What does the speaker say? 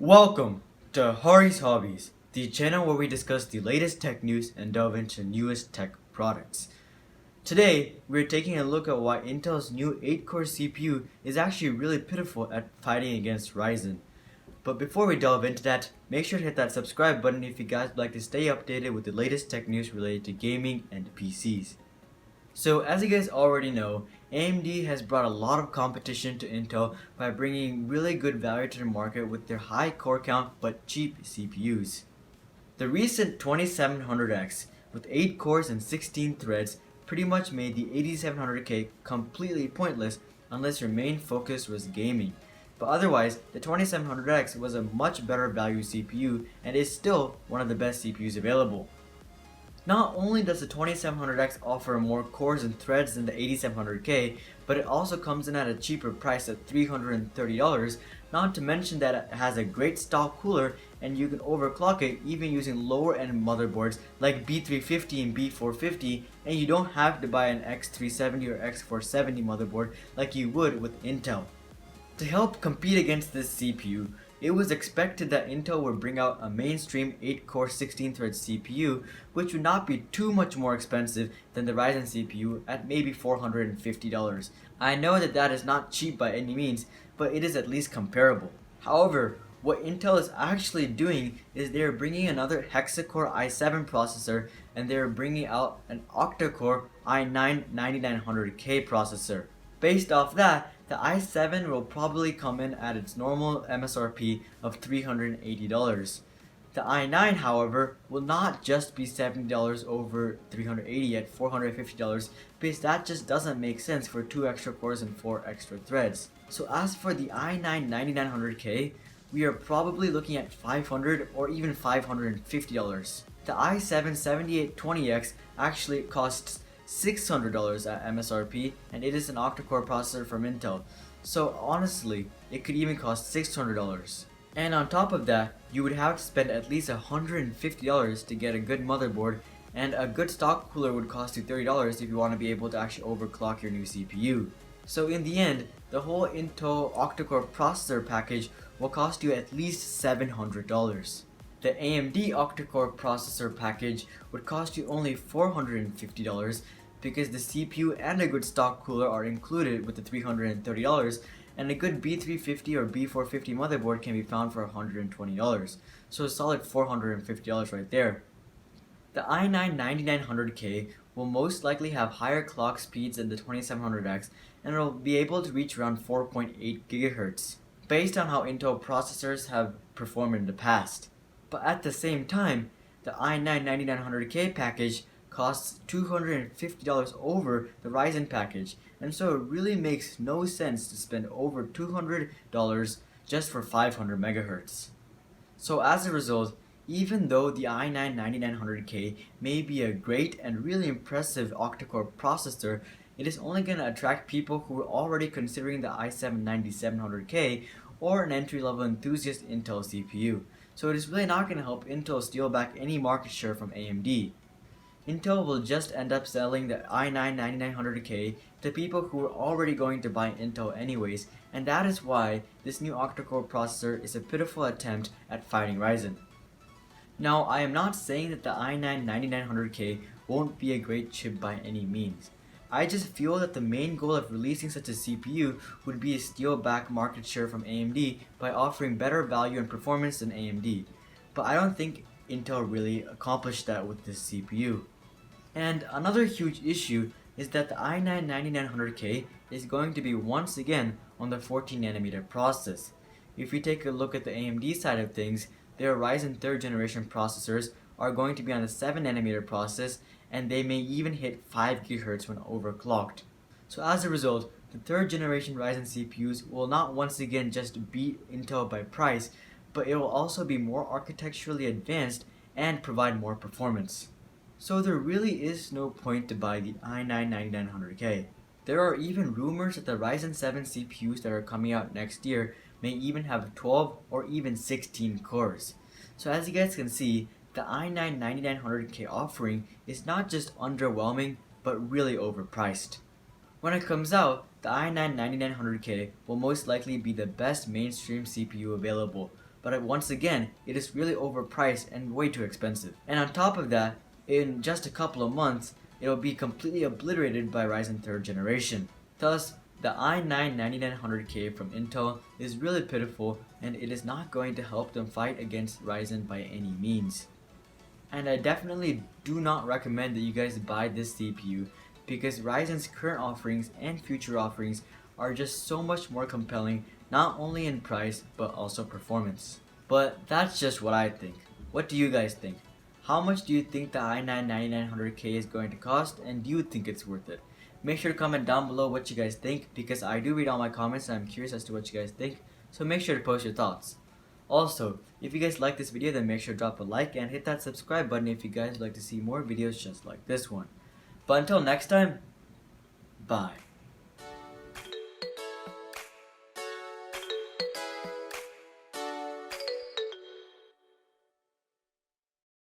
Welcome to Hari's Hobbies, the channel where we discuss the latest tech news and delve into newest tech products. Today, we're taking a look at why Intel's new 8-core CPU is actually really pitiful at fighting against Ryzen. But before we delve into that, make sure to hit that subscribe button if you guys would like to stay updated with the latest tech news related to gaming and PCs. So as you guys already know, AMD has brought a lot of competition to Intel by bringing really good value to the market with their high core count but cheap CPUs. The recent 2700X with 8 cores and 16 threads pretty much made the 8700K completely pointless unless your main focus was gaming. But otherwise, the 2700X was a much better value CPU and is still one of the best CPUs available. Not only does the 2700X offer more cores and threads than the 8700K, but it also comes in at a cheaper price at $330, not to mention that it has a great stock cooler and you can overclock it even using lower end motherboards like B350 and B450, and you don't have to buy an X370 or X470 motherboard like you would with Intel. To help compete against this CPU, it was expected that Intel would bring out a mainstream 8-core 16-thread CPU, which would not be too much more expensive than the Ryzen CPU at maybe $450. I know that is not cheap by any means, but it is at least comparable. However, what Intel is actually doing is they are bringing another hexa-core i7 processor, and they are bringing out an octa-core i9 9900K processor. Based off that, the i7 will probably come in at its normal MSRP of $380. The i9, however, will not just be $70 over $380 at $450, because that just doesn't make sense for 2 extra cores and 4 extra threads. So as for the i9 9900K, we are probably looking at $500 or even $550. The i7 7820X actually costs $600 at MSRP, and it is an octa-core processor from Intel. So honestly, it could even cost $600. And on top of that, you would have to spend at least $150 to get a good motherboard, and a good stock cooler would cost you $30 if you want to be able to actually overclock your new CPU. So in the end, the whole Intel octa-core processor package will cost you at least $700. The AMD octa-core processor package would cost you only $450 because the CPU and a good stock cooler are included with the $330, and a good B350 or B450 motherboard can be found for $120. So a solid $450 right there. The i9 9900K will most likely have higher clock speeds than the 2700X, and it will be able to reach around 4.8 GHz, based on how Intel processors have performed in the past. But at the same time, the i9 9900K package costs $250 over the Ryzen package, and so it really makes no sense to spend over $200 just for 500 MHz. So as a result, even though the i9 9900K may be a great and really impressive octa-core processor, it is only going to attract people who are already considering the i7 9700K or an entry-level enthusiast Intel CPU. So it is really not going to help Intel steal back any market share from AMD. Intel will just end up selling the i9 9900K to people who are already going to buy Intel anyways, and that is why this new octa-core processor is a pitiful attempt at fighting Ryzen. Now, I am not saying that the i9 9900K won't be a great chip by any means. I just feel that the main goal of releasing such a CPU would be to steal back market share from AMD by offering better value and performance than AMD. But I don't think Intel really accomplished that with this CPU. And another huge issue is that the i9 9900K is going to be once again on the 14nm process. If we take a look at the AMD side of things, their Ryzen 3rd generation processors are going to be on the 7nm process, and they may even hit 5 GHz when overclocked. So as a result, the 3rd generation Ryzen CPUs will not once again just beat Intel by price, but it will also be more architecturally advanced and provide more performance. So there really is no point to buy the i9 9900K. There are even rumors that the Ryzen 7 CPUs that are coming out next year may even have 12 or even 16 cores. So as you guys can see, the i9 9900K offering is not just underwhelming, but really overpriced. When it comes out, the i9 9900K will most likely be the best mainstream CPU available, but once again, it is really overpriced and way too expensive. And on top of that, in just a couple of months, it will be completely obliterated by Ryzen 3rd generation. Thus, the i9-9900K from Intel is really pitiful, and it is not going to help them fight against Ryzen by any means. And I definitely do not recommend that you guys buy this CPU because Ryzen's current offerings and future offerings are just so much more compelling, not only in price but also performance. But that's just what I think. What do you guys think? How much do you think the i9-9900K is going to cost, and do you think it's worth it? Make sure to comment down below what you guys think, because I do read all my comments and I'm curious as to what you guys think, so make sure to post your thoughts. Also, if you guys like this video, then make sure to drop a like and hit that subscribe button if you guys would like to see more videos just like this one. But until next time, bye.